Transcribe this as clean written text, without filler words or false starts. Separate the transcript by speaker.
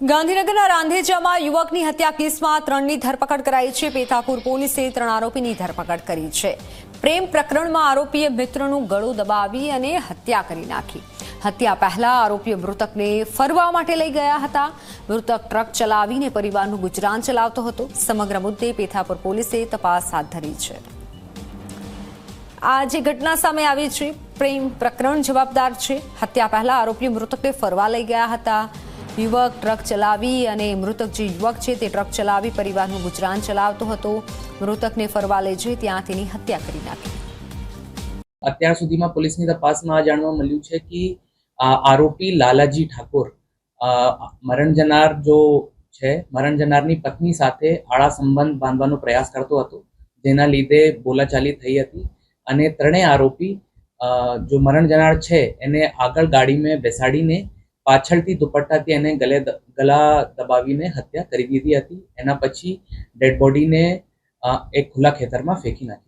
Speaker 1: ગાંધીનગરના રાંધેજામાં યુવકની હત્યા કેસમાં 3ની ધરપકડ કરાઈ છે। પેથાપુર પોલીસે 3 આરોપીની ધરપકડ કરી છે। પ્રેમ પ્રકરણમાં આરોપીએ મિત્રનું ગળું દબાવી અને હત્યા કરી નાખી। હત્યા પહેલા આરોપીએ મૃતકને ફરવા માટે લઈ ગયા હતા। મૃતક ટ્રક ચલાવીને પરિવારનું ગુજરાન ચલાવતો હતો। સમગ્ર મુદ્દે પેથાપુર પોલીસે તપાસ હાથ ધરી છે। આ જે ઘટના સામે આવી છે, પ્રેમ પ્રકરણ જવાબદાર છે। હત્યા પહેલા આરોપીએ મૃતકને ફરવા લઈ ગયા હતા। યુવક ટ્રક ચલાવી અને મૃતક જે યુવક છે તે ટ્રક ચલાવી પરિવારનું ગુજરાન ચલાવતો હતો। મૃતકને ફરવા લઈ જઈ ત્યાં તેની હત્યા કરી નાખી।
Speaker 2: અત્યાર સુધીમાં પોલીસની તપાસમાં જાણવા મળ્યું છે કે આરોપી લાલાજી ઠાકોર મરણ જનાર જો છે, મરણ જનારની પત્ની સાથે આડા સંબંધ બાંધવાનો પ્રયાસ કરતો હતો, જેના લીધે બોલાચાલી થઈ હતી અને ત્રણેય આરોપી જો મરણ જનાર છે એને આગળ ગાડીમાં બેસાડીને પાછળથી દુપટ્ટાથી એને ગળા દબાવીને હત્યા કરી દીધી હતી। એના પછી ડેડ બોડીને એક ખુલ્લા ખેતરમાં ફેંકી નાખી।